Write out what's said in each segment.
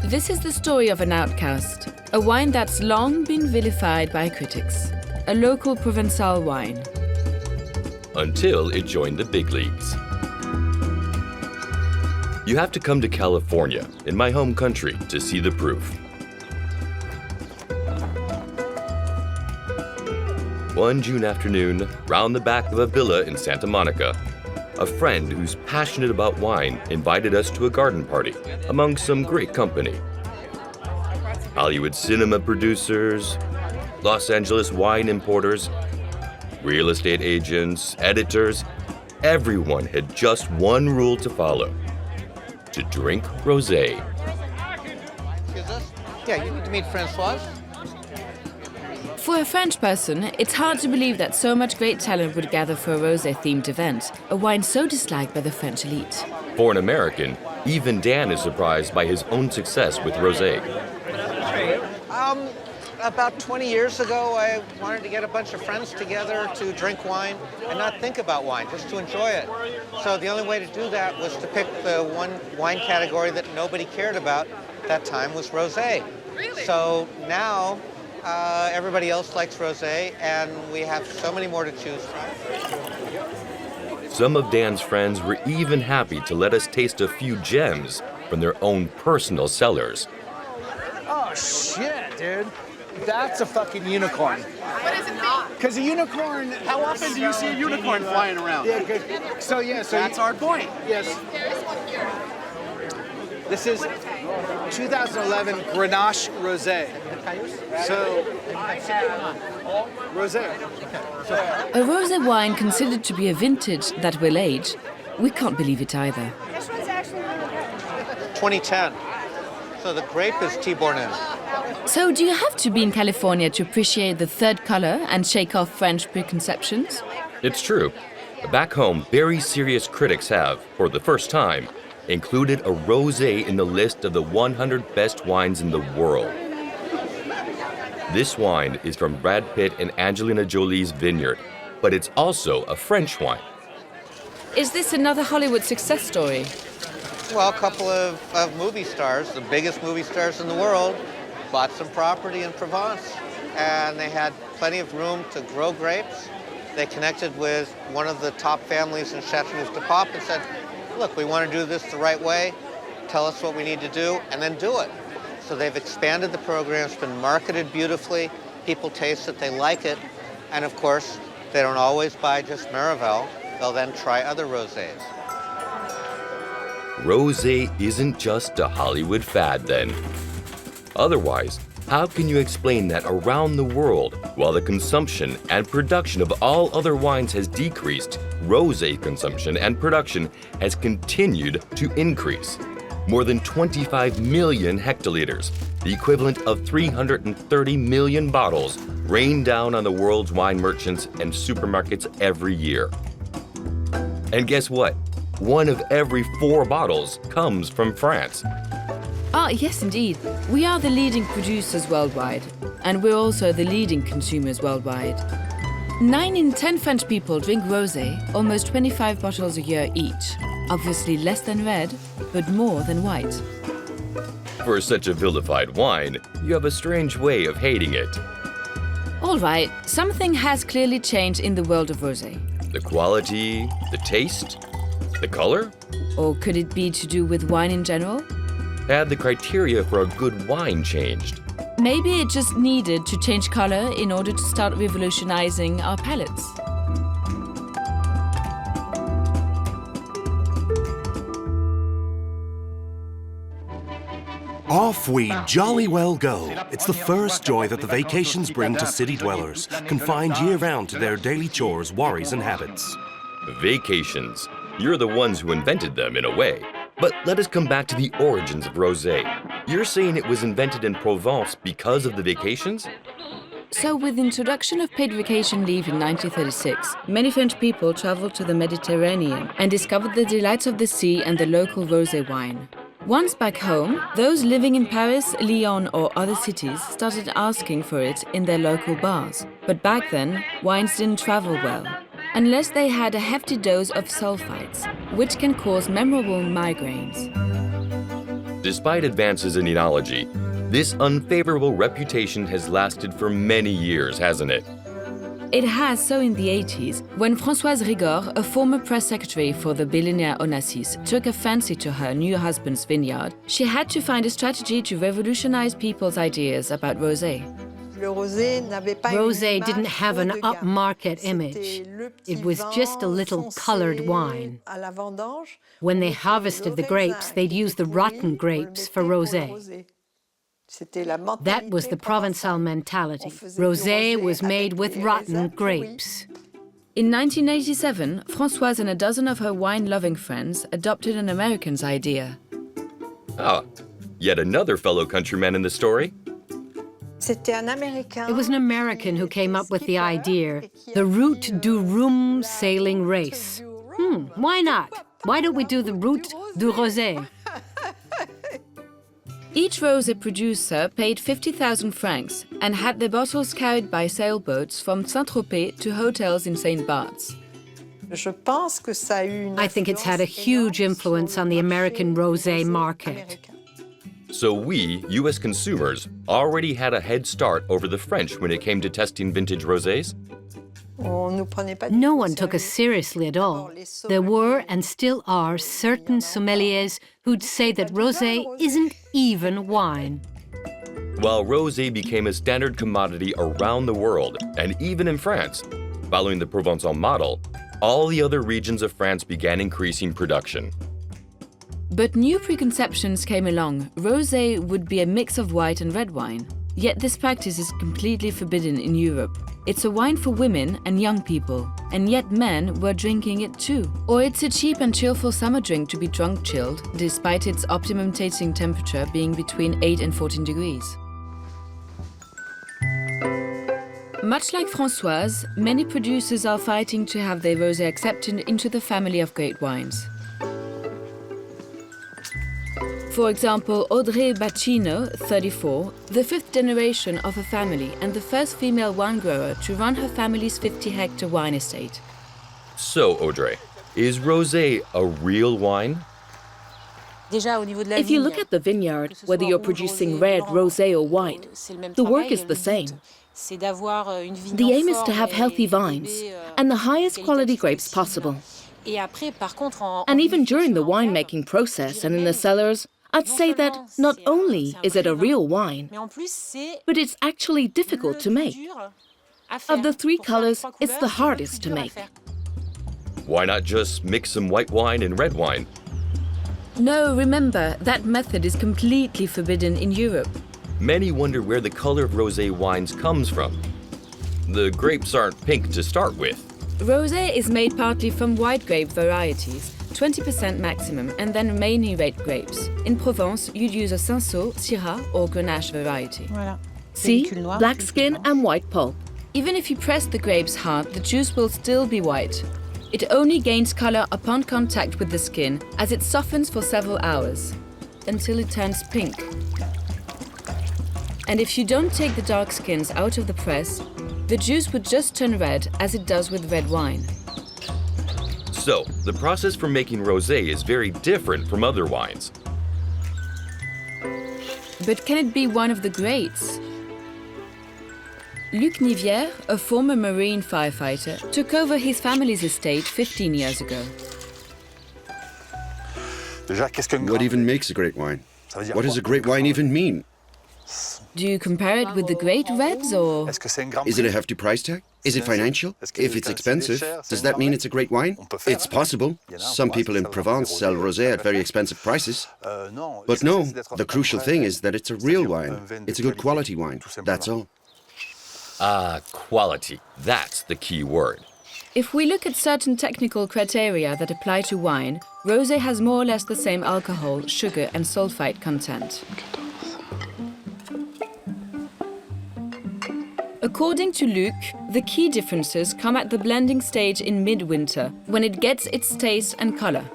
This is the story of an outcast, a wine that's long been vilified by critics, a local Provençal wine. Until it joined the big leagues. You have to come to California, in my home country, to see the proof. One June afternoon, round the back of a villa in Santa Monica, a friend who's passionate about wine invited us to a garden party among some great company. Hollywood cinema producers, Los Angeles wine importers, real estate agents, editors, everyone had just one rule to follow: to drink rosé. Excuse us? Yeah, you need to meet Francoise. For a French person, it's hard to believe that so much great talent would gather for a rosé-themed event, a wine so disliked by the French elite. For an American, even Dan is surprised by his own success with rosé. About 20 years ago, I wanted to get a bunch of friends together to drink wine and not think about wine, just to enjoy it. So the only way to do that was to pick the one wine category that nobody cared about at that time was rosé. Really? So now, everybody else likes rosé, and we have so many more to choose from. Some of Dan's friends were even happy to let us taste a few gems from their own personal cellars. Oh, shit, dude. That's a fucking unicorn. What is it not? Because a unicorn... How often do you see a unicorn flying around? Yeah, good. So That's our point. Yes. There is one here. This is 2011 Grenache Rosé. So, rosé. A rosé wine considered to be a vintage that will age, we can't believe it either. This one's actually really good. 2010. So the grape is Tibornin. So do you have to be in California to appreciate the third color and shake off French preconceptions? It's true. Back home, very serious critics have, for the first time, included a rosé in the list of the 100 best wines in the world. This wine is from Brad Pitt and Angelina Jolie's vineyard, but it's also a French wine. Is this another Hollywood success story? Well, a couple of movie stars, the biggest movie stars in the world, bought some property in Provence, and they had plenty of room to grow grapes. They connected with one of the top families in Châteauneuf-du-Pape and said, look, we want to do this the right way, tell us what we need to do, and then do it. So they've expanded the program, it's been marketed beautifully, people taste it, they like it, and of course, they don't always buy just Maraval, they'll then try other rosés. Rosé isn't just a Hollywood fad then. Otherwise, how can you explain that around the world, while the consumption and production of all other wines has decreased, rosé consumption and production has continued to increase? More than 25 million hectoliters, the equivalent of 330 million bottles, rain down on the world's wine merchants and supermarkets every year. And guess what? 1 of every 4 bottles comes from France. Ah, yes, indeed. We are the leading producers worldwide, and we're also the leading consumers worldwide. 9 in 10 French people drink rosé, almost 25 bottles a year each. Obviously less than red, but more than white. For such a vilified wine, you have a strange way of hating it. All right, something has clearly changed in the world of rosé. The quality, the taste, the color? Or could it be to do with wine in general? Had the criteria for a good wine changed? Maybe it just needed to change color in order to start revolutionizing our palates. Off we jolly well go. It's the first joy that the vacations bring to city dwellers, confined year-round to their daily chores, worries, and habits. Vacations. You're the ones who invented them in a way. But let us come back to the origins of rosé. You're saying it was invented in Provence because of the vacations? So with the introduction of paid vacation leave in 1936, many French people traveled to the Mediterranean and discovered the delights of the sea and the local rosé wine. Once back home, those living in Paris, Lyon or other cities started asking for it in their local bars. But back then, wines didn't travel well, unless they had a hefty dose of sulfites, which can cause memorable migraines. Despite advances in enology, this unfavorable reputation has lasted for many years, hasn't it? It has so in the 80s, when Françoise Rigord, a former press secretary for the billionaire Onassis, took a fancy to her new husband's vineyard, she had to find a strategy to revolutionize people's ideas about rosé. Rosé didn't have an upmarket image. It was just a little colored wine. When they harvested the grapes, they'd use the rotten grapes for rosé. That was the Provençal mentality. Rosé was made with rotten grapes. In 1987, Françoise and a dozen of her wine-loving friends adopted an American's idea. Ah, yet another fellow countryman in the story? It was an American who came up with the idea, the Route du Rhum sailing race. Why not? Why don't we do the Route du Rosé? Each rosé producer paid 50,000 francs and had their bottles carried by sailboats from Saint-Tropez to hotels in St. Bart's. I think it's had a huge influence on the American rosé market. So we, U.S. consumers, already had a head start over the French when it came to testing vintage rosés? No one took us seriously at all. There were and still are certain sommeliers who'd say that rosé isn't even wine. While rosé became a standard commodity around the world, and even in France, following the Provençal model, all the other regions of France began increasing production. But new preconceptions came along. Rosé would be a mix of white and red wine. Yet this practice is completely forbidden in Europe. It's a wine for women and young people, and yet men were drinking it too. Or it's a cheap and cheerful summer drink to be drunk chilled, despite its optimum tasting temperature being between 8 and 14 degrees. Much like Françoise, many producers are fighting to have their rosé accepted into the family of great wines. For example, Audrey Bacchino, 34, the fifth generation of a family and the first female wine grower to run her family's 50-hectare wine estate. So, Audrey, is rosé a real wine? If you look at the vineyard, whether you're producing red, rosé or white, the work is the same. The aim is to have healthy vines and the highest quality grapes possible. And even during the winemaking process and in the cellars, I'd say that not only is it a real wine, but it's actually difficult to make. Of the three colors, it's the hardest to make. Why not just mix some white wine and red wine? No, remember, that method is completely forbidden in Europe. Many wonder where the color of rosé wines comes from. The grapes aren't pink to start with. Rosé is made partly from white grape varieties, 20% maximum, and then mainly red grapes. In Provence, you'd use a Cinsault, Syrah, or Grenache variety. See? Black skin and white pulp. Even if you press the grapes hard, the juice will still be white. It only gains color upon contact with the skin, as it softens for several hours, until it turns pink. And if you don't take the dark skins out of the press, the juice would just turn red, as it does with red wine. So, the process for making rosé is very different from other wines. But can it be one of the greats? Luc Nivière, a former marine firefighter, took over his family's estate 15 years ago. What even makes a great wine? What does a great wine even mean? Do you compare it with the great reds, or? Is it a hefty price tag? Is it financial? If it's expensive, does that mean it's a great wine? It's possible. Some people in Provence sell rosé at very expensive prices. But no, the crucial thing is that it's a real wine. It's a good quality wine. That's all. Ah, quality. That's the key word. If we look at certain technical criteria that apply to wine, rosé has more or less the same alcohol, sugar, and sulfite content. According to Luc, the key differences come at the blending stage in midwinter, when it gets its taste and color.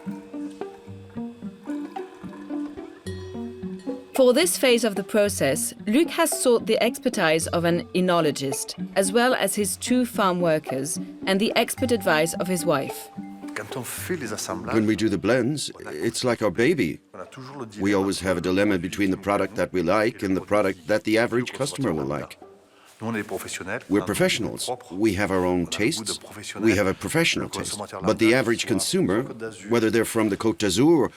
For this phase of the process, Luc has sought the expertise of an enologist, as well as his 2 farm workers, and the expert advice of his wife. When we do the blends, it's like our baby. We always have a dilemma between the product that we like and the product that the average customer will like. We're professionals. We have our own tastes. We have a professional taste. But the average consumer, whether they're from the Côte d'Azur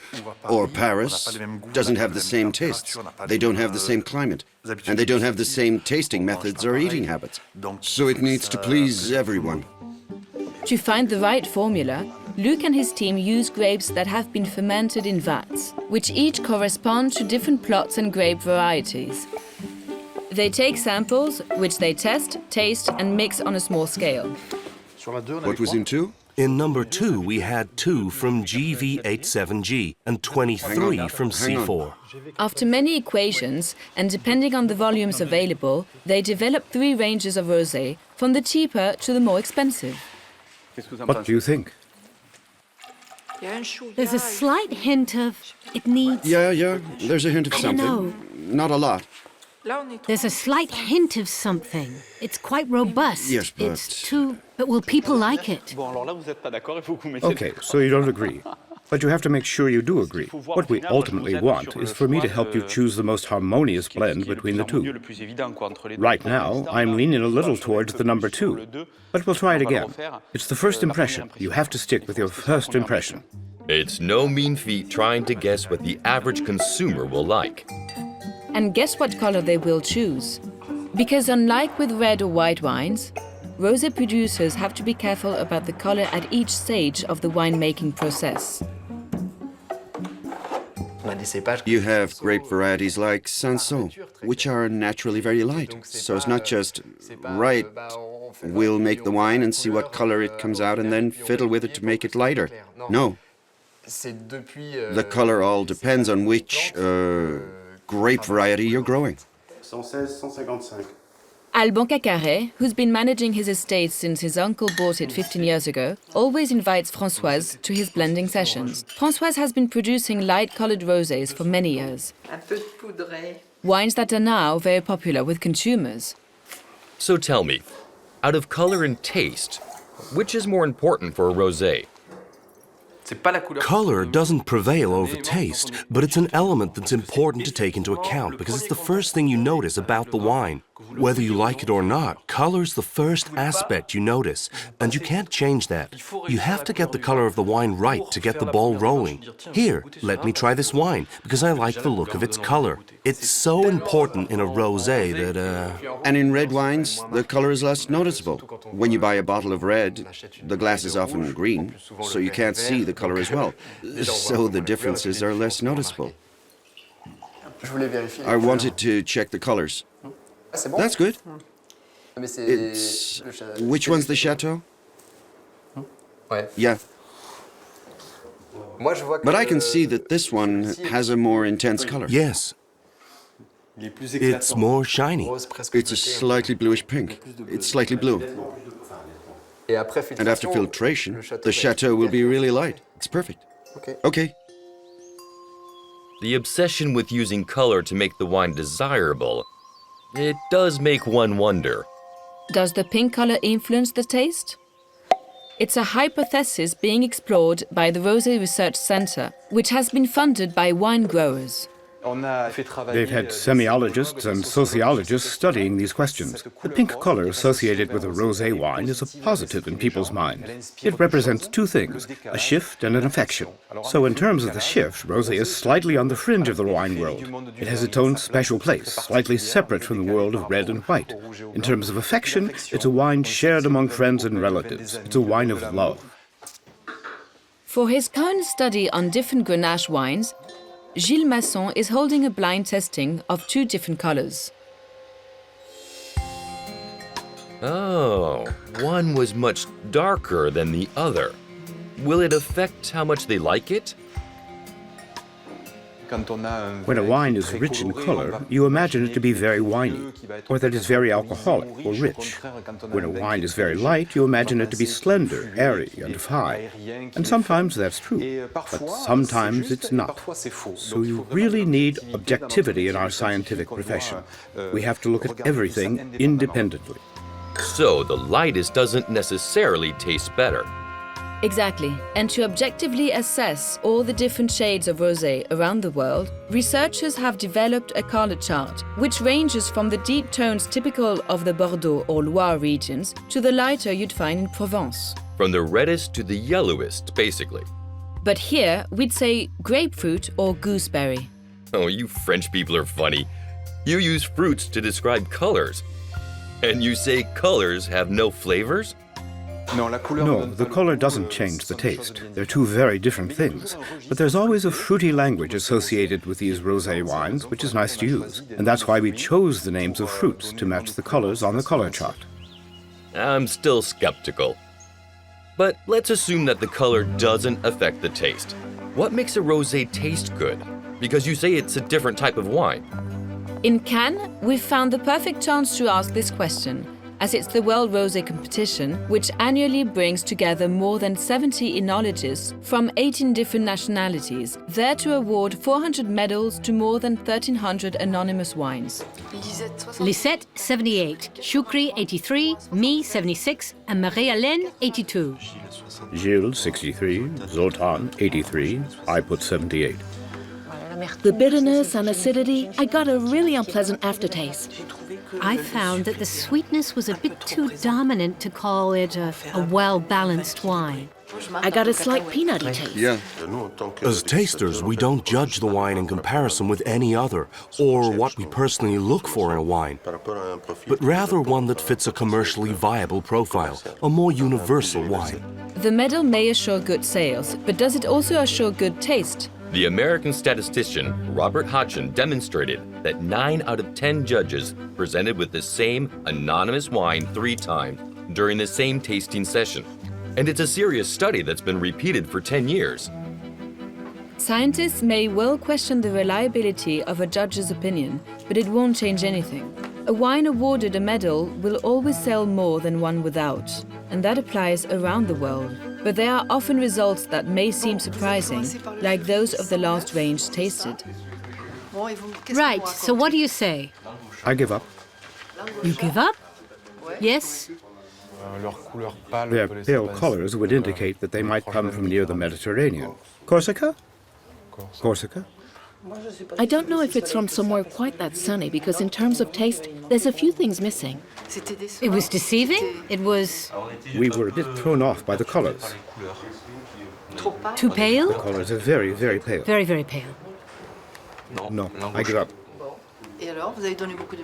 or Paris, doesn't have the same tastes. They don't have the same climate. And they don't have the same tasting methods or eating habits. So it needs to please everyone. To find the right formula, Luc and his team use grapes that have been fermented in vats, which each correspond to different plots and grape varieties. They take samples, which they test, taste, and mix on a small scale. What was in 2? In number 2, we had 2 from GV87G and 23 from C4. After many equations, and depending on the volumes available, they develop 3 ranges of rosé, from the cheaper to the more expensive. What do you think? There's a slight hint of it needs... Yeah, there's a hint of I don't something. know. Not a lot. There's a slight hint of something. It's quite robust. Yes, but... It's too... But will people like it? Okay, so you don't agree. But you have to make sure you do agree. What we ultimately want is for me to help you choose the most harmonious blend between the two. Right now, I'm leaning a little towards the number 2. But we'll try it again. It's the first impression. You have to stick with your first impression. It's no mean feat trying to guess what the average consumer will like. And guess what color they will choose? Because unlike with red or white wines, rosé producers have to be careful about the color at each stage of the winemaking process. You have grape varieties like Cinsault, which are naturally very light. So it's not just, right, we'll make the wine and see what color it comes out and then fiddle with it to make it lighter. No. The color all depends on which grape variety you're growing. Alban Cacaret, who's been managing his estate since his uncle bought it 15 years ago, always invites Françoise to his blending sessions. Françoise has been producing light-colored rosés for many years. Wines that are now very popular with consumers. So tell me, out of color and taste, which is more important for a rosé? Color doesn't prevail over taste, but it's an element that's important to take into account because it's the first thing you notice about the wine. Whether you like it or not, color's the first aspect you notice, and you can't change that. You have to get the color of the wine right to get the ball rolling. Here, let me try this wine, because I like the look of its color. It's so important in a rosé that, And in red wines, the color is less noticeable. When you buy a bottle of red, the glass is often green, so you can't see the color as well. So the differences are less noticeable. I wanted to check the colors. That's good. It's... Which one's the Chateau? Yeah. But I can see that this one has a more intense color. yes, it's more shiny. It's a slightly bluish pink. It's slightly blue. And after filtration, the Chateau will be really light. It's perfect. Okay. The obsession with using color to make the wine desirable, it does make one wonder. Does the pink color influence the taste? It's a hypothesis being explored by the Rosé Research Center, which has been funded by wine growers. They've had semiologists and sociologists studying these questions. The pink color associated with a rosé wine is a positive in people's minds. It represents two things, a shift and an affection. So in terms of the shift, rosé is slightly on the fringe of the wine world. It has its own special place, slightly separate from the world of red and white. In terms of affection, it's a wine shared among friends and relatives. It's a wine of love. For his current study on different Grenache wines, Gilles Masson is holding a blind testing of two different colors. Oh, one was much darker than the other. Will it affect how much they like it? When a wine is rich in color, you imagine it to be very winey, or that it's very alcoholic or rich. When a wine is very light, you imagine it to be slender, airy, and high. And sometimes that's true, but sometimes it's not. So you really need objectivity in our scientific profession. We have to look at everything independently. So the lightest doesn't necessarily taste better. Exactly. And to objectively assess all the different shades of rosé around the world, researchers have developed a color chart, which ranges from the deep tones typical of the Bordeaux or Loire regions to the lighter you'd find in Provence. From the reddest to the yellowest, basically. But here, we'd say grapefruit or gooseberry. Oh, you French people are funny. You use fruits to describe colors. And you say colors have no flavors? No, the color doesn't change the taste. They're two very different things. But there's always a fruity language associated with these rosé wines, which is nice to use. And that's why we chose the names of fruits to match the colors on the color chart. I'm still skeptical. But let's assume that the color doesn't affect the taste. What makes a rosé taste good? Because you say it's a different type of wine. In Cannes, we've found the perfect chance to ask this question, as it's the World Rosé Competition, which annually brings together more than 70 enologists from 18 different nationalities, there to award 400 medals to more than 1,300 anonymous wines. Lisette, 78, Choukri, 83, me, 76, and Marie-Hélène, 82. Gilles, 63, Zoltan, 83, I put 78. The bitterness and acidity, I got a really unpleasant aftertaste. I found that the sweetness was a bit too dominant to call it a well-balanced wine. I got a slight peanutty taste. Yeah. As tasters, we don't judge the wine in comparison with any other, or what we personally look for in a wine, but rather one that fits a commercially viable profile, a more universal wine. The medal may assure good sales, but does it also assure good taste? The American statistician Robert Hodgson demonstrated that 9 out of 10 judges presented with the same anonymous wine 3 times during the same tasting session. And it's a serious study that's been repeated for 10 years. Scientists may well question the reliability of a judge's opinion, but it won't change anything. A wine awarded a medal will always sell more than one without, and that applies around the world. But there are often results that may seem surprising, like those of the last range tasted. Right, so what do you say? I give up. You give up? Yes? Their pale colors would indicate that they might come from near the Mediterranean. Corsica? Corsica? I don't know if it's from somewhere quite that sunny, because in terms of taste, there's a few things missing. It was deceiving? It was... We were a bit thrown off by the colors. Too The pale? colors are very, very pale. Very, very pale. No, I give up.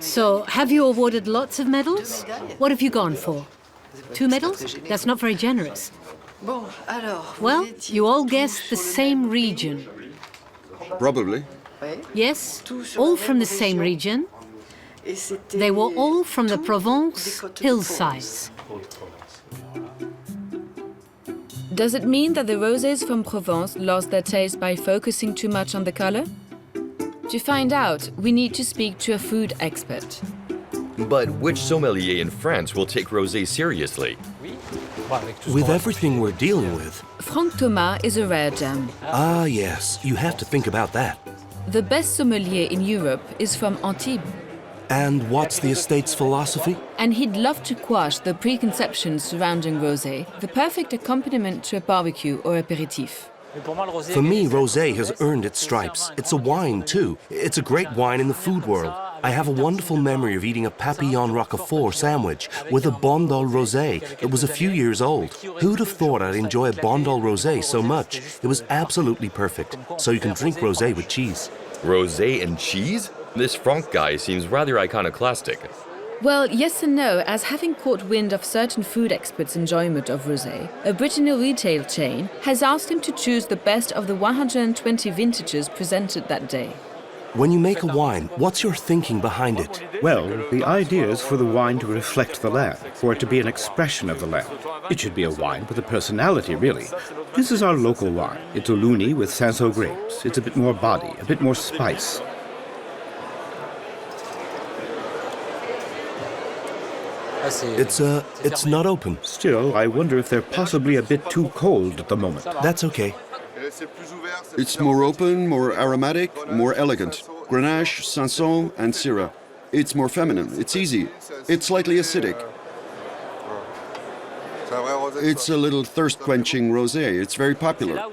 So, have you awarded lots of medals? What have you gone for? 2 medals? That's not very generous. Well, you all guessed the same region. Probably. Yes, all from the same region. They were all from the Provence hillsides. Does it mean that the rosés from Provence lost their taste by focusing too much on the color? To find out, we need to speak to a food expert. But which sommelier in France will take rosé seriously? With everything we're dealing with. Franck Thomas is a rare gem. Ah, yes, you have to think about that. The best sommelier in Europe is from Antibes. And what's the estate's philosophy? And he'd love to quash the preconceptions surrounding rosé, the perfect accompaniment to a barbecue or aperitif. For me, rosé has earned its stripes. It's a wine, too. It's a great wine in the food world. I have a wonderful memory of eating a papillon roquefort sandwich with a Bondol rosé. It was a few years old. Who'd have thought I'd enjoy a Bondol rosé so much? It was absolutely perfect. So you can drink rosé with cheese. Rosé and cheese? This Franck guy seems rather iconoclastic. Well, yes and no, as having caught wind of certain food experts' enjoyment of rosé, a Brittany retail chain has asked him to choose the best of the 120 vintages presented that day. When you make a wine, what's your thinking behind it? Well, the idea is for the wine to reflect the land, for it to be an expression of the land. It should be a wine with a personality, really. This is our local wine. It's Oluni with Cinsault grapes. It's a bit more body, a bit more spice. It's not open. Still, I wonder if they're possibly a bit too cold at the moment. That's okay. It's more open, more aromatic, more elegant. Grenache, Cinsault, and Syrah. It's more feminine. It's easy. It's slightly acidic. It's a little thirst-quenching rosé. It's very popular.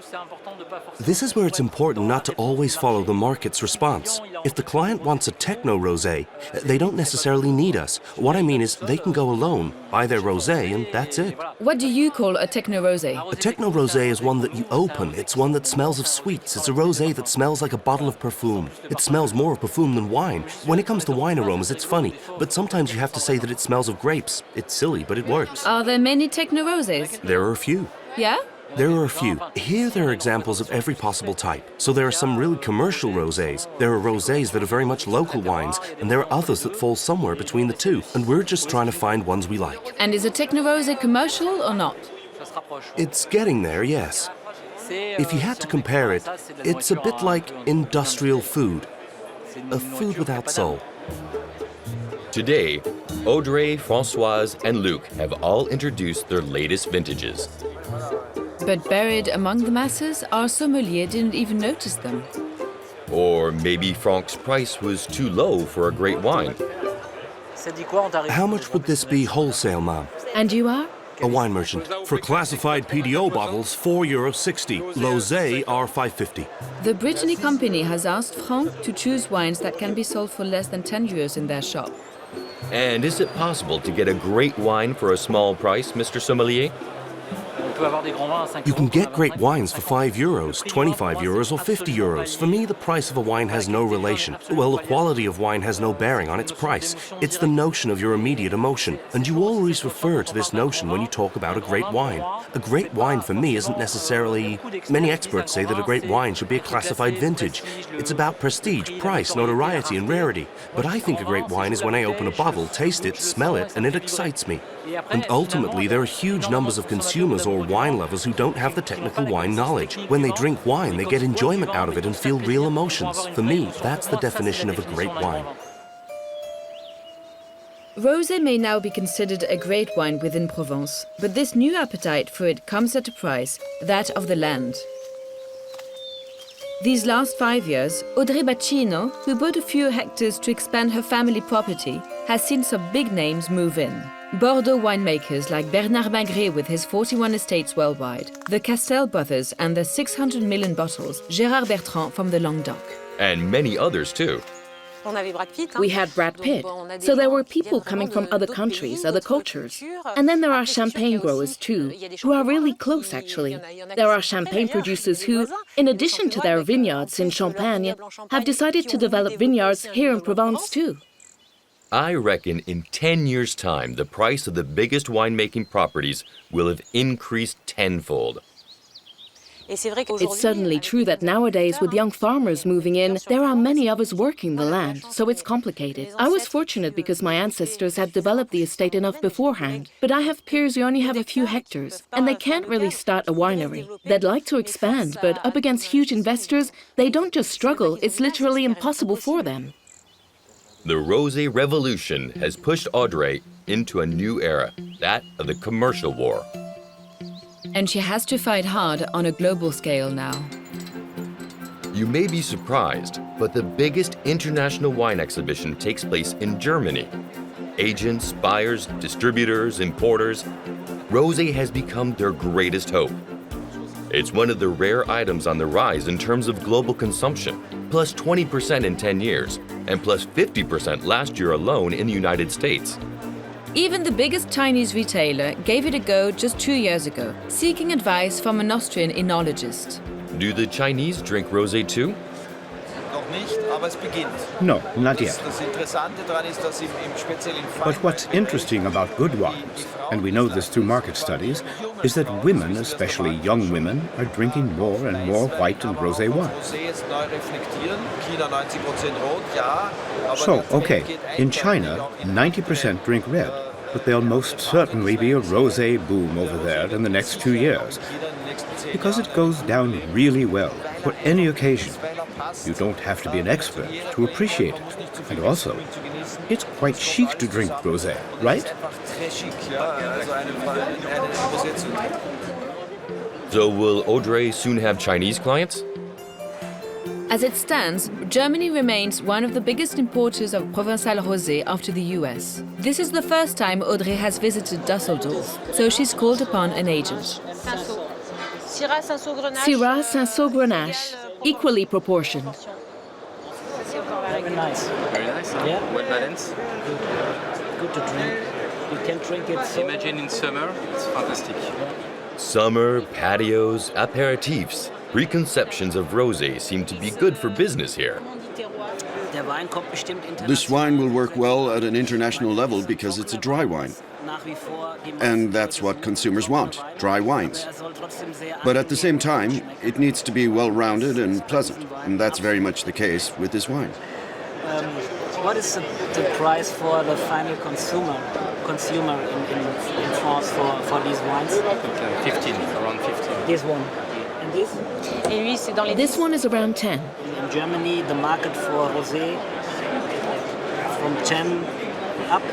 This is where it's important not to always follow the market's response. If the client wants a techno rosé, they don't necessarily need us. What I mean is they can go alone, buy their rosé, and that's it. What do you call a techno rosé? A techno rosé is one that you open. It's one that smells of sweets. It's a rosé that smells like a bottle of perfume. It smells more of perfume than wine. When it comes to wine aromas, it's funny, but sometimes you have to say that it smells of grapes. It's silly, but it works. Are there many techno rosés? There are a few. Yeah? There are a few. Here there are examples of every possible type. So there are some really commercial rosés. There are rosés that are very much local wines, and there are others that fall somewhere between the two. And we're just trying to find ones we like. And is a techno rosé commercial or not? It's getting there, yes. If you had to compare it, it's a bit like industrial food. A food without soul. Today, Audrey, Françoise, and Luc have all introduced their latest vintages. But buried among the masses, our sommelier didn't even notice them. Or maybe Frank's price was too low for a great wine. How much would this be wholesale, ma'am? And you are? A wine merchant. For classified PDO bottles, €4.60. Rosé are €5.50. The Brittany company has asked Franck to choose wines that can be sold for less than €10 in their shop. And is it possible to get a great wine for a small price, Mr. Sommelier? You can get great wines for €5, €25, or €50. For me, the price of a wine has no relation. Well, the quality of wine has no bearing on its price. It's the notion of your immediate emotion. And you always refer to this notion when you talk about a great wine. A great wine for me isn't necessarily... Many experts say that a great wine should be a classified vintage. It's about prestige, price, notoriety, and rarity. But I think a great wine is when I open a bottle, taste it, smell it, and it excites me. And ultimately, there are huge numbers of consumers or wine lovers who don't have the technical wine knowledge. When they drink wine, they get enjoyment out of it and feel real emotions. For me, that's the definition of a great wine. Rosé may now be considered a great wine within Provence, but this new appetite for it comes at a price, that of the land. These last 5 years, Audrey Bacchino, who bought a few hectares to expand her family property, has seen some big names move in. Bordeaux winemakers like Bernard Magret with his 41 estates worldwide, the Castel brothers and their 600 million bottles, Gérard Bertrand from the Languedoc. And many others too. We had Brad Pitt, so there were people coming from other countries, other cultures. And then there are champagne growers too, who are really close actually. There are champagne producers who, in addition to their vineyards in Champagne, have decided to develop vineyards here in Provence too. I reckon in 10 years' time, the price of the biggest winemaking properties will have increased tenfold. It's certainly true that nowadays, with young farmers moving in, there are many of us working the land, so it's complicated. I was fortunate because my ancestors had developed the estate enough beforehand, but I have peers who only have a few hectares, and they can't really start a winery. They'd like to expand, but up against huge investors, they don't just struggle, it's literally impossible for them. The Rosé revolution has pushed Audrey into a new era, that of the commercial war. And she has to fight hard on a global scale now. You may be surprised, but the biggest international wine exhibition takes place in Germany. Agents, buyers, distributors, importers, Rosé has become their greatest hope. It's one of the rare items on the rise in terms of global consumption, plus 20% in 10 years, and plus 50% last year alone in the United States. Even the biggest Chinese retailer gave it a go just 2 years ago, seeking advice from an Austrian enologist. Do the Chinese drink rosé too? No, not yet. But what's interesting about good wines, and we know this through market studies, is that women, especially young women, are drinking more and more white and rosé wines. So, okay, in China, 90% drink red, but there'll most certainly be a rosé boom over there in the next 2 years, because it goes down really well for any occasion. You don't have to be an expert to appreciate it. And also, it's quite chic to drink rosé, right? So will Audrey soon have Chinese clients? As it stands, Germany remains one of the biggest importers of Provençal Rosé after the US. This is the first time Audrey has visited Dusseldorf, so she's called upon an agent. Syrah Cinsault Grenache, equally proportioned. Very nice. Very nice. Yeah. Well balanced. Good to drink. You can drink it. So Imagine in summer, it's fantastic. Summer, patios, aperitifs. Preconceptions of rosé seem to be good for business here. This wine will work well at an international level because it's a dry wine. And that's what consumers want, dry wines. But at the same time, it needs to be well-rounded and pleasant. And that's very much the case with this wine. What is the price for the final consumer in France for these wines? 15, around 15. This one. And this? This one is around 10. In Germany, the market for rosé from 10 up,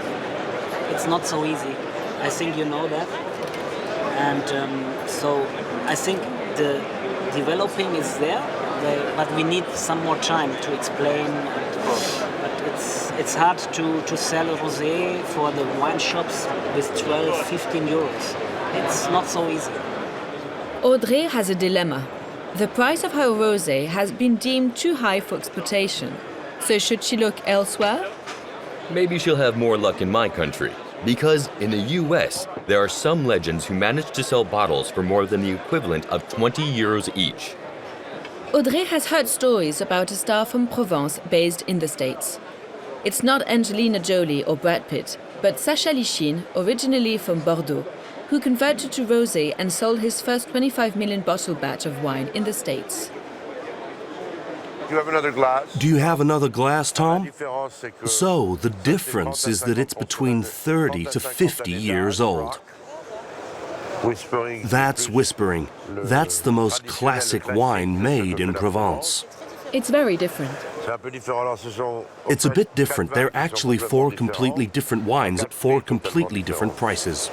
it's not so easy. I think you know that. And so I think the developing is there, but we need some more time to explain. But it's hard to sell a rosé for the wine shops with 12, 15 euros. It's not so easy. Audrey has a dilemma. The price of her rosé has been deemed too high for exportation. So should she look elsewhere? Maybe she'll have more luck in my country. Because in the US, there are some legends who manage to sell bottles for more than the equivalent of 20 euros each. Audrey has heard stories about a star from Provence based in the States. It's not Angelina Jolie or Brad Pitt, but Sacha Lichine, originally from Bordeaux, who converted to rosé and sold his first 25 million bottle batch of wine in the States. Do you have another glass? Do you have another glass, Tom? So, the difference is that it's between 30 to 50 years old. That's whispering. That's the most classic wine made in Provence. It's very different. It's a bit different. They're actually 4 completely different wines at 4 completely different prices.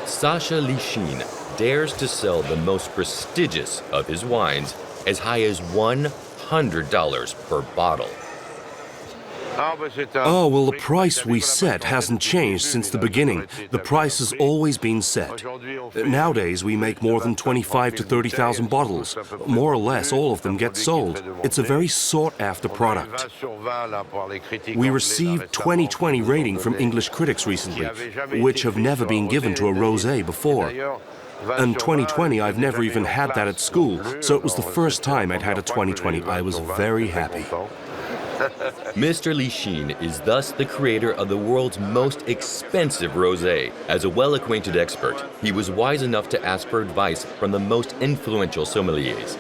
Sacha Lichine dares to sell the most prestigious of his wines as high as $100 per bottle. Oh, well, the price we set hasn't changed since the beginning. The price has always been set. Nowadays, we make more than 25 to 30,000 bottles. More or less, all of them get sold. It's a very sought-after product. We received 20/20 rating from English critics recently, which have never been given to a rosé before. And 20/20, I've never even had that at school, so it was the first time I'd had a 20/20. I was very happy. Mr. Lichine is thus the creator of the world's most expensive rosé. As a well-acquainted expert, he was wise enough to ask for advice from the most influential sommeliers.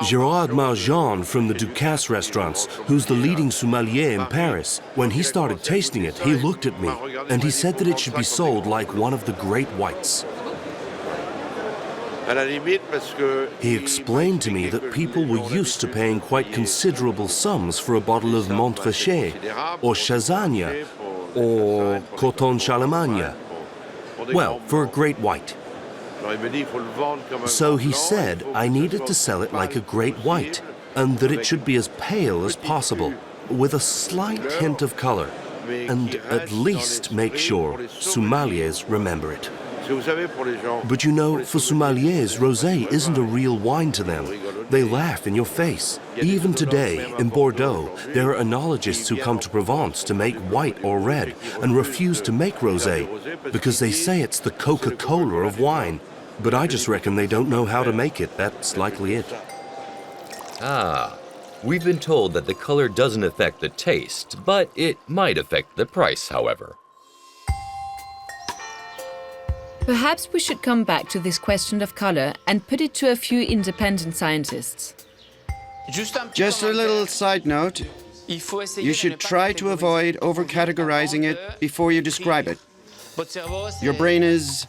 Gérard Marjan from the Ducasse restaurants, who's the leading sommelier in Paris, when he started tasting it, he looked at me and he said that it should be sold like one of the great whites. He explained to me that people were used to paying quite considerable sums for a bottle of Montfauchet, or Chazagne, or Coton Charlemagne. Well, for a great white. So he said I needed to sell it like a great white, and that it should be as pale as possible, with a slight hint of color, and at least make sure sommeliers remember it. But you know, for sommeliers, rosé isn't a real wine to them. They laugh in your face. Even today, in Bordeaux, there are oenologists who come to Provence to make white or red and refuse to make rosé because they say it's the Coca-Cola of wine. But I just reckon they don't know how to make it. That's likely it. Ah, we've been told that the color doesn't affect the taste, but it might affect the price, however. Perhaps we should come back to this question of color and put it to a few independent scientists. Just a little side note. You should try to avoid over-categorizing it before you describe it. Your brain is...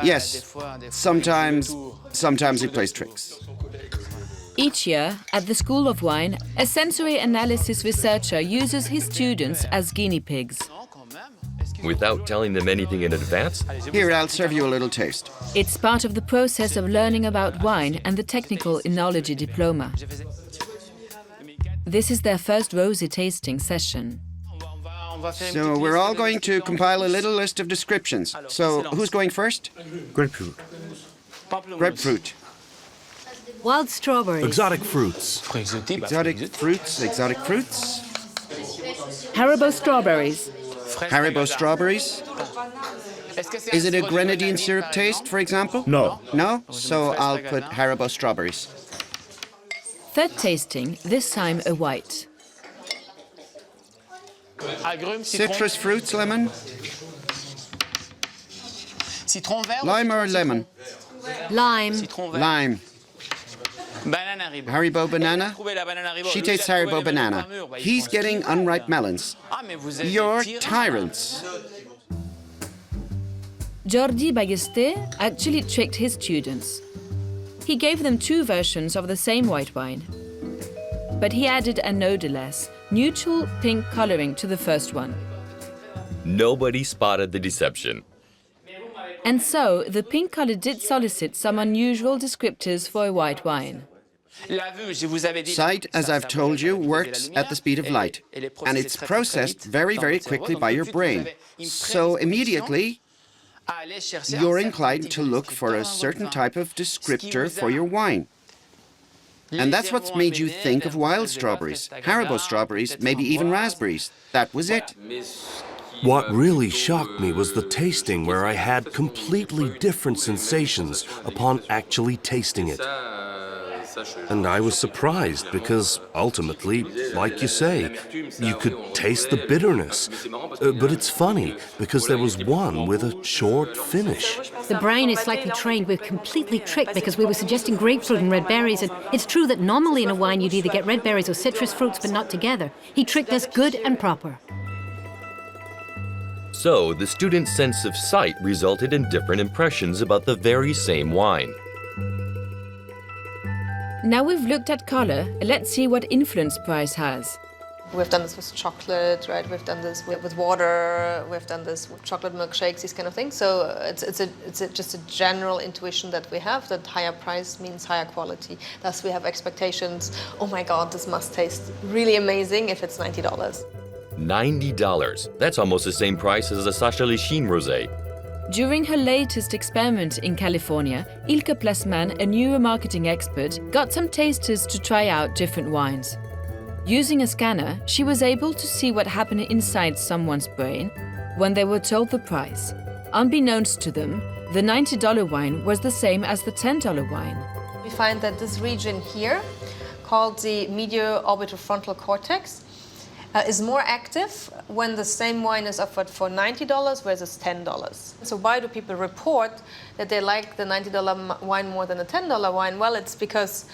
Yes, sometimes it plays tricks. Each year, at the School of Wine, a sensory analysis researcher uses his students as guinea pigs. without telling them anything in advance? Here, I'll serve you a little taste. It's part of the process of learning about wine and the technical oenology diploma. This is their first rosé tasting session. So we're all going to compile a little list of descriptions. So who's going first? Grapefruit. Grapefruit. Wild strawberries. Exotic fruits. Exotic fruits, exotic fruits. Haribo strawberries. Haribo strawberries. Is it a grenadine syrup taste, for example? No. No? So I'll put Haribo strawberries. Third tasting, this time a white. Citrus fruits, lemon. Lime or lemon? Lime. Lime. Haribo banana? She tastes Haribo banana. He's getting unripe melons. You're tyrants. Jordi Ballester actually tricked his students. He gave them two versions of the same white wine. But he added a no-de-less, neutral pink coloring to the first one. Nobody spotted the deception. And so, the pink color did solicit some unusual descriptors for a white wine. Sight, as I've told you, works at the speed of light, and it's processed very, very quickly by your brain. So immediately, you're inclined to look for a certain type of descriptor for your wine. And that's what's made you think of wild strawberries, Haribo strawberries, maybe even raspberries. That was it. What really shocked me was the tasting, where I had completely different sensations upon actually tasting it. And I was surprised because ultimately, like you say, you could taste the bitterness. But it's funny because there was one with a short finish. The brain is slightly trained. We're completely tricked because we were suggesting grapefruit and red berries. And it's true that normally in a wine you'd either get red berries or citrus fruits, but not together. He tricked us good and proper. So, the student's sense of sight resulted in different impressions about the very same wine. Now we've looked at color, let's see what influence price has. We've done this with chocolate, right? We've done this with water. We've done this with chocolate milkshakes, these kind of things. So it's just a general intuition that we have that higher price means higher quality. Thus, we have expectations. Oh my God, this must taste really amazing if it's $90. $90. That's almost the same price as a Sachs-Lichine Rosé. During her latest experiment in California, Ilke Plasman, a neuromarketing expert, got some tasters to try out different wines. Using a scanner, she was able to see what happened inside someone's brain when they were told the price. Unbeknownst to them, the $90 wine was the same as the $10 wine. We find that this region here, called the medial orbitofrontal cortex, is more active when the same wine is offered for $90 versus $10. So why do people report that they like the $90 wine more than the $10 wine? Well, it's because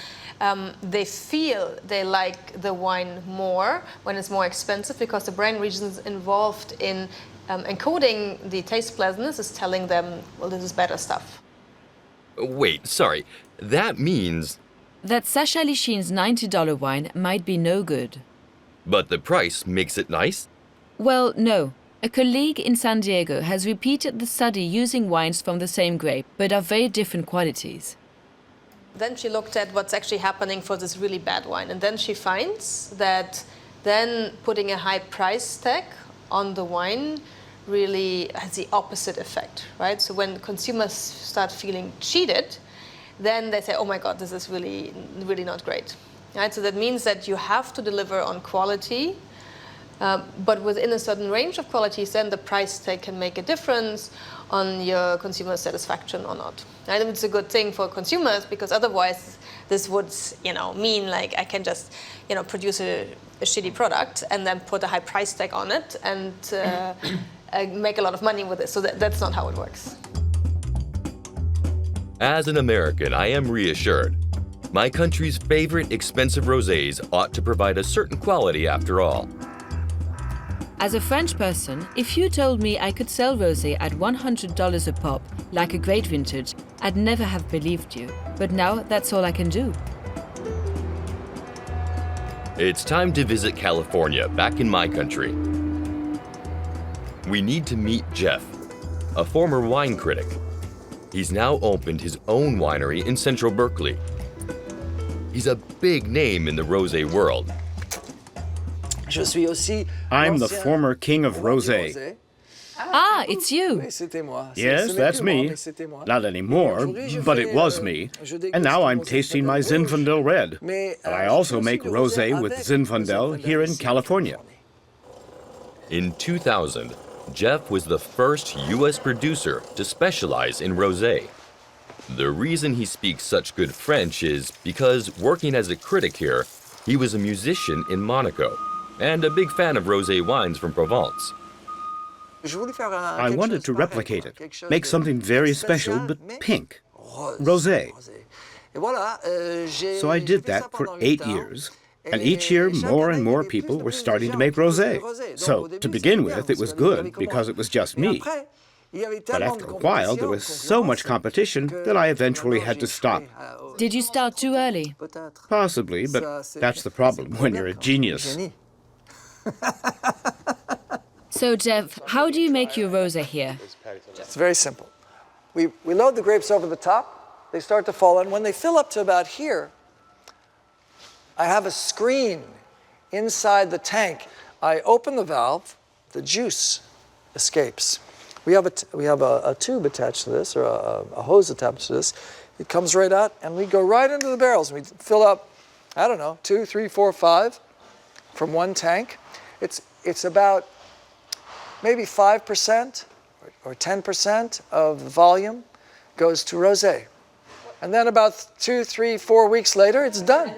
they feel they like the wine more when it's more expensive, because the brain regions involved in encoding the taste pleasantness is telling them, well, this is better stuff. Wait, sorry. That means... that Sachs-Lichine's $90 wine might be no good. But the price makes it nice? Well, no. A colleague in San Diego has repeated the study using wines from the same grape, but of very different qualities. Then she looked at what's actually happening for this really bad wine. And then she finds that then putting a high price tag on the wine really has the opposite effect, right? So when consumers start feeling cheated, then they say, oh my God, this is really, really not great. Right? So that means that you have to deliver on quality, but within a certain range of qualities, then the price tag can make a difference on your consumer satisfaction or not. Right? And it's a good thing for consumers, because otherwise this would, mean like I can just, produce a shitty product and then put a high price tag on it and make a lot of money with it. So that's not how it works. As an American, I am reassured. My country's favorite expensive rosés ought to provide a certain quality after all. As a French person, if you told me I could sell rosé at $100 a pop, like a great vintage, I'd never have believed you. But now that's all I can do. It's time to visit California, back in my country. We need to meet Jeff, a former wine critic. He's now opened his own winery in central Berkeley. He's a big name in the rosé world. I'm the former king of rosé. Ah, it's you. Yes, that's me. Not anymore, but it was me. And now I'm tasting my Zinfandel Red. But I also make rosé with Zinfandel here in California. In 2000, Jeff was the first U.S. producer to specialize in rosé. The reason he speaks such good French is because, working as a critic here, he was a musician in Monaco and a big fan of rosé wines from Provence. I wanted to replicate it, make something very special but pink, rosé. So I did that for 8 years, and each year more and more people were starting to make rosé. So to begin with, it was good because it was just me. But after a while, there was so much competition that I eventually had to stop. Did you start too early? Possibly, but that's the problem when you're a genius. So, Jeff, how do you make your rosé here? It's very simple. We load the grapes over the top. They start to fall in. When they fill up to about here, I have a screen inside the tank. I open the valve, the juice escapes. We have a tube attached to this, or a hose attached to this. It comes right out, and we go right into the barrels. We fill up, I don't know, 2, 3, 4, 5 from one tank. It's about maybe 5% or 10% of the volume goes to rosé. And then about 2, 3, 4 weeks later, it's done.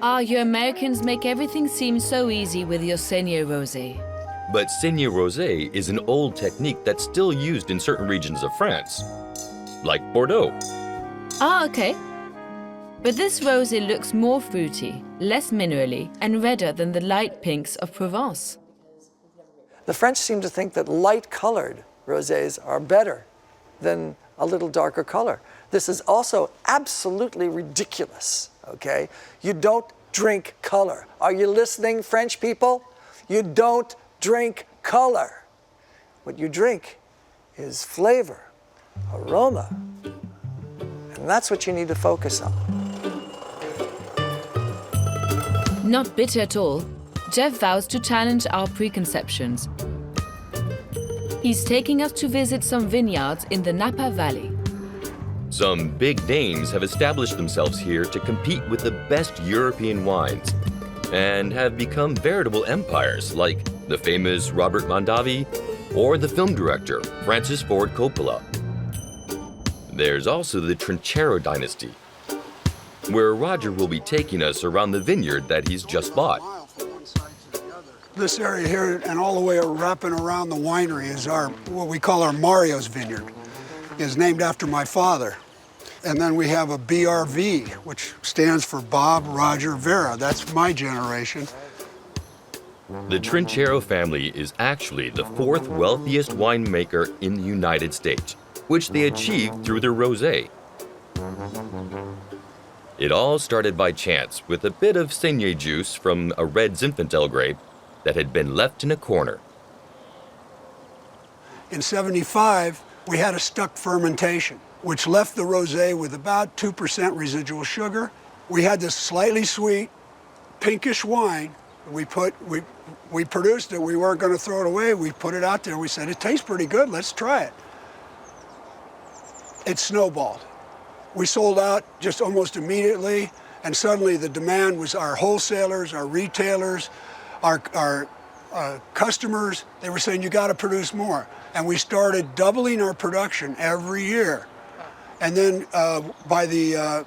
Ah, you Americans make everything seem so easy with your saignée rosé. But saignée rosé is an old technique that's still used in certain regions of France, like Bordeaux. Ah, okay. But this rosé looks more fruity, less minerally, and redder than the light pinks of Provence. The French seem to think that light-colored rosés are better than a little darker color. This is also absolutely ridiculous, okay? You don't drink color. Are you listening, French people? You don't drink color. What you drink is flavor, aroma, and that's what you need to focus on. Not bitter at all, Jeff vows to challenge our preconceptions. He's taking us to visit some vineyards in the Napa Valley. Some big names have established themselves here to compete with the best European wines and have become veritable empires, like the famous Robert Mondavi or the film director Francis Ford Coppola. There's also the Trinchero dynasty, where Roger will be taking us around the vineyard that he's just bought. This area here and all the way wrapping around the winery is what we call our Mario's vineyard. It's named after my father. And then we have a BRV, which stands for Bob, Roger, Vera. That's my generation. The Trinchero family is actually the 4th wealthiest winemaker in the United States, which they achieved through their rosé. It all started by chance with a bit of saignée juice from a red Zinfandel grape that had been left in a corner. In '75, we had a stuck fermentation, which left the rosé with about 2% residual sugar. We had this slightly sweet, pinkish wine. We produced it. We weren't going to throw it away. We put it out there. We said, it tastes pretty good. Let's try it. It snowballed. We sold out just almost immediately, and suddenly the demand was our wholesalers, our retailers, our customers. They were saying, you got to produce more. And we started doubling our production every year. And then by the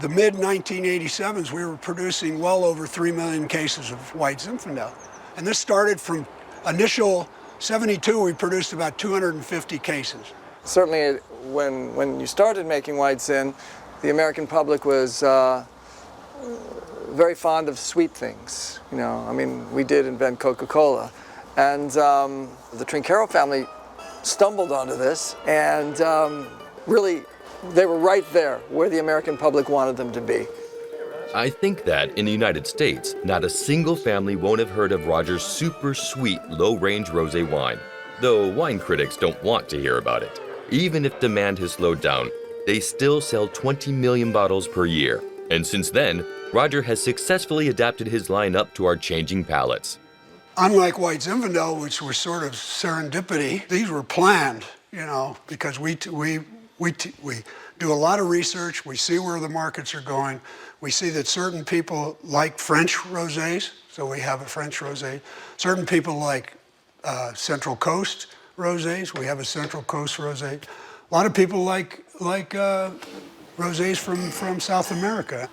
mid-1987s, we were producing well over 3 million cases of white Zinfandel. And this started from initial 72, we produced about 250 cases. Certainly, when you started making white Zin, the American public was very fond of sweet things. You know, I mean, we did invent Coca-Cola. And the Trinchero family stumbled onto this, and really, they were right there where the American public wanted them to be. I think that in the United States, not a single family won't have heard of Roger's super sweet, low-range rosé wine, though wine critics don't want to hear about it. Even if demand has slowed down, they still sell 20 million bottles per year. And since then, Roger has successfully adapted his lineup to our changing palates. Unlike White Zinfandel, which was sort of serendipity, these were planned, you know, because we do a lot of research. We see where the markets are going. We see that certain people like French rosés, so we have a French rosé. Certain people like Central Coast rosés. We have a Central Coast rosé. A lot of people like rosés from South America.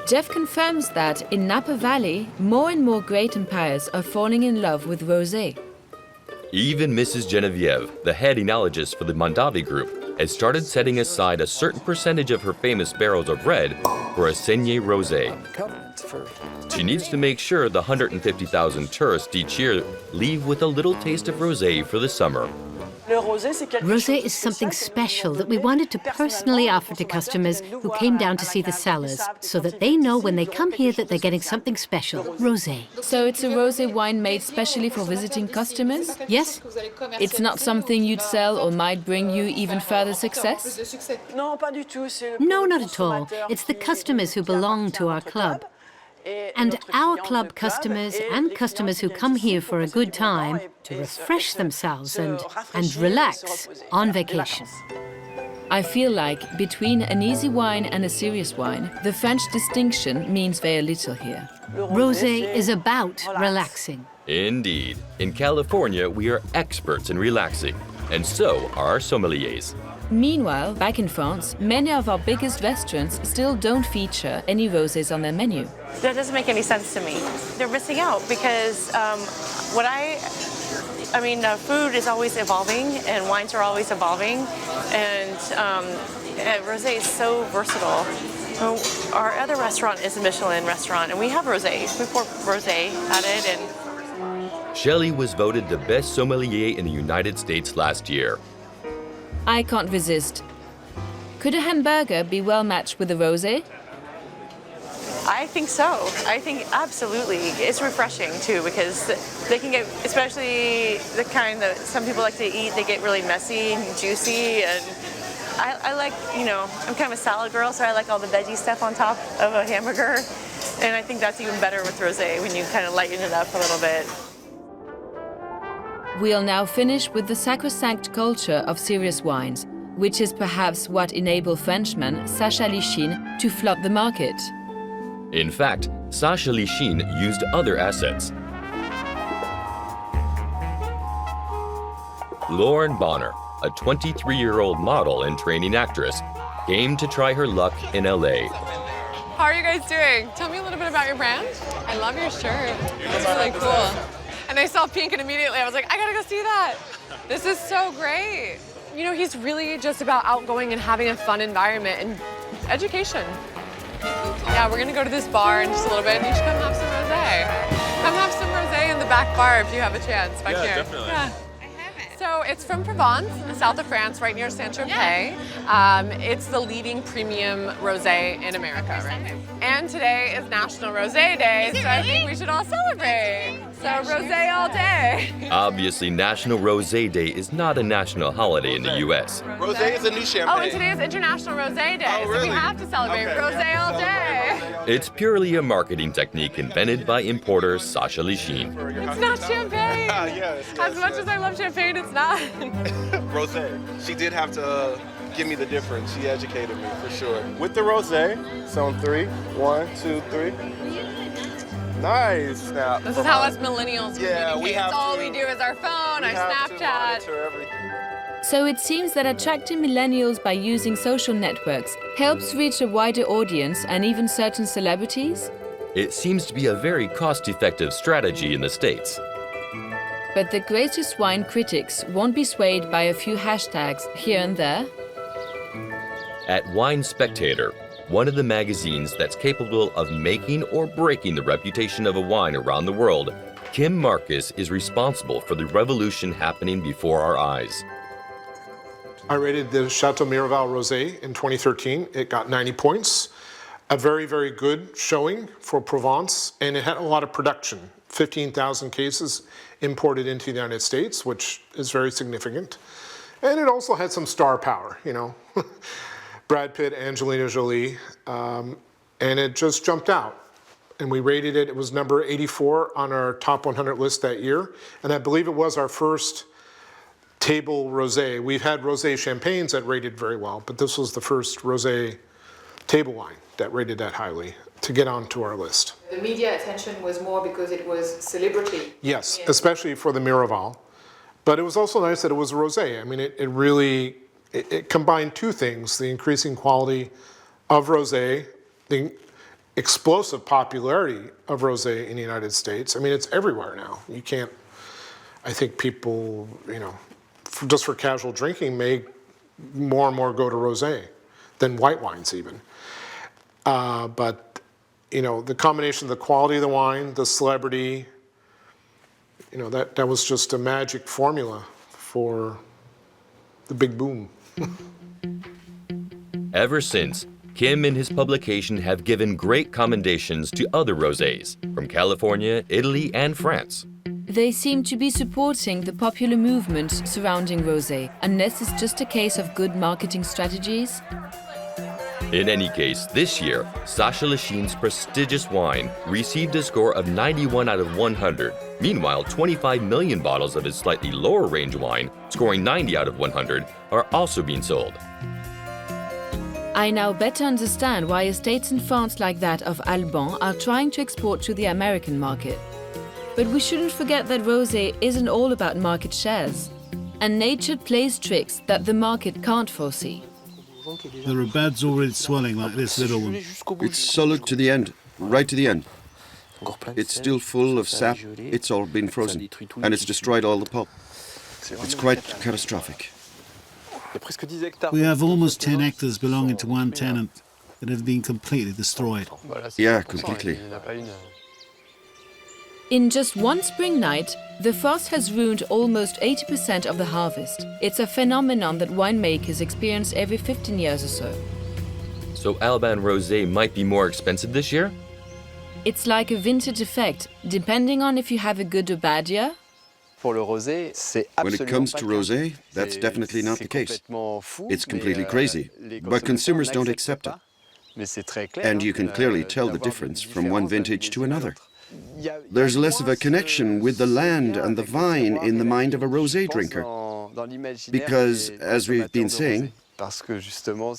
Jeff confirms that in Napa Valley, more and more great empires are falling in love with rosé. Even Mrs. Genevieve, the head enologist for the Mondavi Group, has started setting aside a certain percentage of her famous barrels of red for a Saignée Rosé. She needs to make sure the 150,000 tourists each year leave with a little taste of rosé for the summer. Rosé is something special that we wanted to personally offer to customers who came down to see the cellars, so that they know when they come here that they're getting something special, rosé. So it's a rosé wine made specially for visiting customers? Yes. It's not something you'd sell or might bring you even further success? No, not at all. It's the customers who belong to our club. And our club customers and customers who come here for a good time to refresh themselves and relax on vacation. I feel like between an easy wine and a serious wine, the French distinction means very little here. Rosé is about relaxing. Indeed. In California, we are experts in relaxing, and so are our sommeliers. Meanwhile, back in France, many of our biggest restaurants still don't feature any rosés on their menu. That doesn't make any sense to me. They're missing out because food is always evolving and wines are always evolving, and rosé is so versatile. Our other restaurant is a Michelin restaurant, and we have rosé. We pour rosé at it. And Shelley was voted the best sommelier in the United States last year. I can't resist. Could a hamburger be well matched with a rosé? I think so. I think absolutely. It's refreshing too, because they can get, especially the kind that some people like to eat, they get really messy and juicy. And I like, I'm kind of a salad girl, so I like all the veggie stuff on top of a hamburger. And I think that's even better with rosé when you kind of lighten it up a little bit. We'll now finish with the sacrosanct culture of serious wines, which is perhaps what enabled Frenchman Sacha Lichine to flood the market. In fact, Sacha Lichine used other assets. Lauren Bonner, a 23-year-old model and training actress, came to try her luck in LA. How are you guys doing? Tell me a little bit about your brand. I love your shirt. It's really cool. And I saw pink and immediately I was like, I gotta go see that. This is so great. He's really just about outgoing and having a fun environment and education. Yeah, we're gonna go to this bar in just a little bit and you should come have some rosé. Come have some rosé in the back bar if you have a chance back here. Definitely. Yeah. So it's from Provence, the south of France, right near Saint-Tropez. It's the leading premium rosé in America, right? And today is National Rosé Day, so I think we should all celebrate. So rosé all day. Obviously, National Rosé Day is not a national holiday in the U.S. Rosé is a new champagne. Oh, and today is International Rosé Day, so we have to celebrate rosé all day. It's purely a marketing technique invented by importer Sacha Lichine. It's not champagne. As much as I love champagne, it's not. Rosé. She did have to give me the difference. She educated me for sure. With the rosé, so on 3, 1, 2, 3. Nice. Now, this is how us millennials communicate. It's all we do is our phone, our Snapchat. So it seems that attracting millennials by using social networks helps reach a wider audience and even certain celebrities? It seems to be a very cost-effective strategy in the States. But the greatest wine critics won't be swayed by a few hashtags here and there. At Wine Spectator, one of the magazines that's capable of making or breaking the reputation of a wine around the world, Kim Marcus is responsible for the revolution happening before our eyes. I rated the Chateau Miraval Rosé in 2013. It got 90 points. a very, very good showing for Provence, and it had a lot of production. 15,000 cases imported into the United States, which is very significant. And it also had some star power, you know. Brad Pitt, Angelina Jolie, and it just jumped out. And we rated it, it was number 84 on our top 100 list that year. And I believe it was our first table rosé. We've had rosé champagnes that rated very well, but this was the first rosé table wine that rated that highly to get onto our list. The media attention was more because it was celebrity. Yes, especially for the Miraval. But it was also nice that it was a rosé. I mean, it really combined two things, the increasing quality of rosé, the explosive popularity of rosé in the United States. I mean, it's everywhere now. You can't, I think people, you know, just for casual drinking may more and more go to rosé than white wines even. But, you know, the combination of the quality of the wine, the celebrity, you know, that was just a magic formula for the big boom. Ever since, Kim and his publication have given great commendations to other rosés from California, Italy, and France. They seem to be supporting the popular movement surrounding rosé, unless it's just a case of good marketing strategies. In any case, this year, Sacha Lachin's prestigious wine received a score of 91 out of 100. Meanwhile, 25 million bottles of his slightly lower range wine, scoring 90 out of 100, are also being sold. I now better understand why estates in France like that of Alban are trying to export to the American market. But we shouldn't forget that rosé isn't all about market shares. And nature plays tricks that the market can't foresee. There are buds already swelling like this little one. It's solid to the end, right to the end. It's still full of sap, it's all been frozen, and it's destroyed all the pulp. It's quite catastrophic. We have almost 10 hectares belonging to one tenant that have been completely destroyed. Yeah, completely. In just one spring night, the frost has ruined almost 80% of the harvest. It's a phenomenon that winemakers experience every 15 years or so. So Alban Rosé might be more expensive this year? It's like a vintage effect, depending on if you have a good or bad year. When it comes to rosé, that's definitely not the case. It's completely crazy, but consumers don't accept it. And you can clearly tell the difference from one vintage to another. There's less of a connection with the land and the vine in the mind of a rosé drinker. Because, as we've been saying,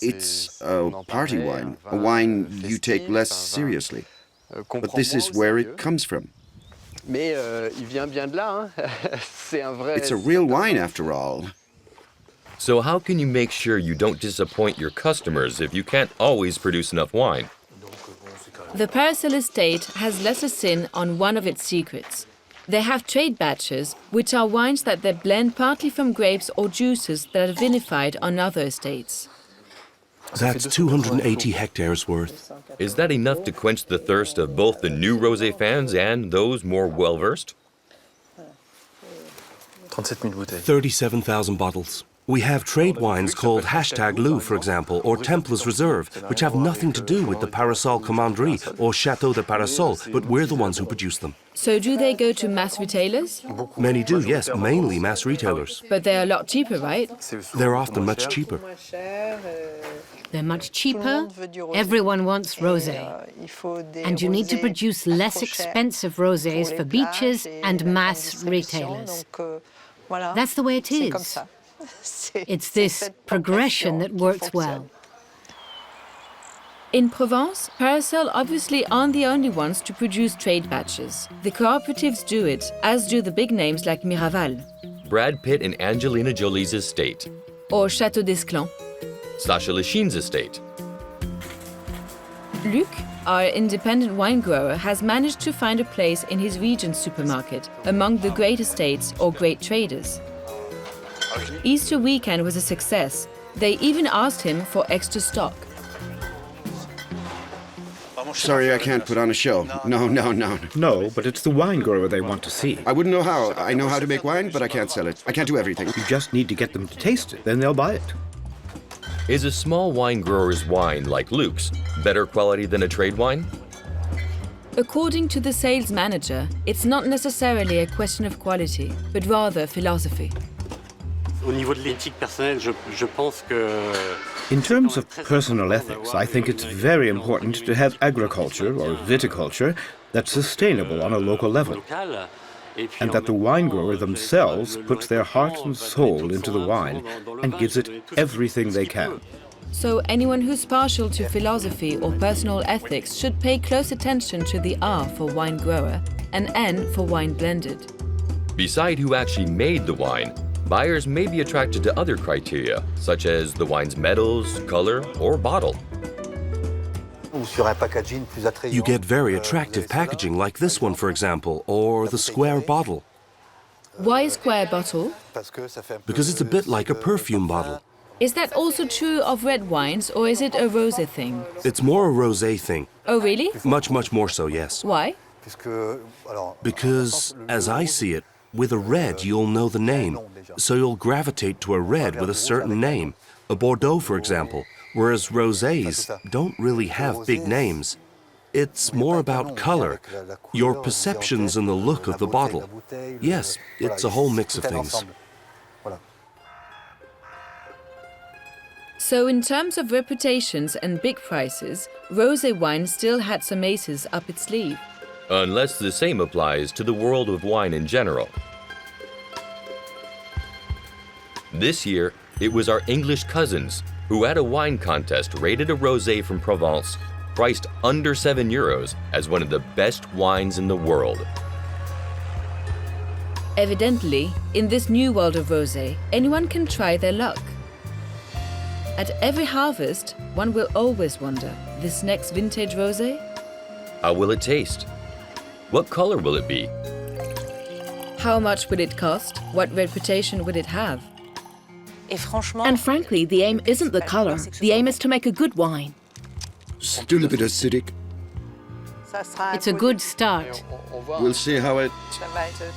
it's a party wine, a wine you take less seriously. But this is where it comes from. It's a real wine after all. So how can you make sure you don't disappoint your customers if you can't always produce enough wine? The Paracel estate has let us in on one of its secrets. They have trade batches, which are wines that they blend partly from grapes or juices that are vinified on other estates. That's 280 hectares worth. Is that enough to quench the thirst of both the new rosé fans and those more well-versed? 37,000 bottles. We have trade wines called #Lou, for example, or Templars Reserve, which have nothing to do with the Parasol Commanderie or Chateau de Parasol, but we're the ones who produce them. So do they go to mass retailers? Many do, yes, mainly mass retailers. But they're a lot cheaper, right? They're often much cheaper. They're much cheaper. Everyone wants rosé. And you need to produce less expensive rosés for beaches and mass retailers. That's the way it is. It's this progression that works well. In Provence, Paracel obviously aren't the only ones to produce trade batches. The cooperatives do it, as do the big names like Miraval. Brad Pitt and Angelina Jolie's estate. Or Château d'Esclans. Sacha Lachin's estate. Luc, our independent wine grower, has managed to find a place in his region's supermarket, among the great estates or great traders. Easter weekend was a success. They even asked him for extra stock. Sorry, I can't put on a show. No. No, but it's the wine grower they want to see. I wouldn't know how. I know how to make wine, but I can't sell it. I can't do everything. You just need to get them to taste it, then they'll buy it. Is a small wine grower's wine, like Luke's, better quality than a trade wine? According to the sales manager, it's not necessarily a question of quality, but rather philosophy. In terms of personal ethics, I think it's very important to have agriculture or viticulture that's sustainable on a local level, and that the wine grower themselves puts their heart and soul into the wine and gives it everything they can. So anyone who's partial to philosophy or personal ethics should pay close attention to the R for wine grower and N for wine blended. Beside who actually made the wine, buyers may be attracted to other criteria, such as the wine's metals, color, or bottle. You get very attractive packaging like this one, for example, or the square bottle. Why square bottle? Because it's a bit like a perfume bottle. Is that also true of red wines, or is it a rosé thing? It's more a rosé thing. Oh, really? Much, much more so, yes. Why? Because, as I see it, with a red you'll know the name, so you'll gravitate to a red with a certain name, a Bordeaux, for example, whereas rosés don't really have big names. It's more about color, your perceptions and the look of the bottle. Yes, it's a whole mix of things. So in terms of reputations and big prices, rosé wine still had some aces up its sleeve. Unless the same applies to the world of wine in general. This year, it was our English cousins who at a wine contest rated a rosé from Provence, priced under €7, as one of the best wines in the world. Evidently, in this new world of rosé, anyone can try their luck. At every harvest, one will always wonder, this next vintage rosé? How will it taste? What color will it be? How much will it cost? What reputation will it have? And frankly, the aim isn't the color. The aim is to make a good wine. Still a bit acidic. It's a good start. We'll see how it...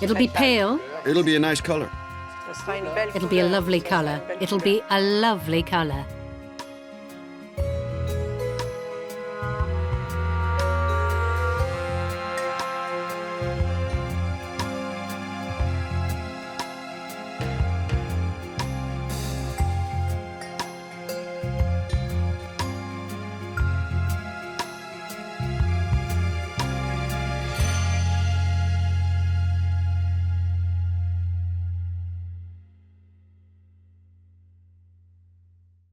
It'll be pale. It'll be a nice color. It'll be a lovely color. It'll be a lovely color.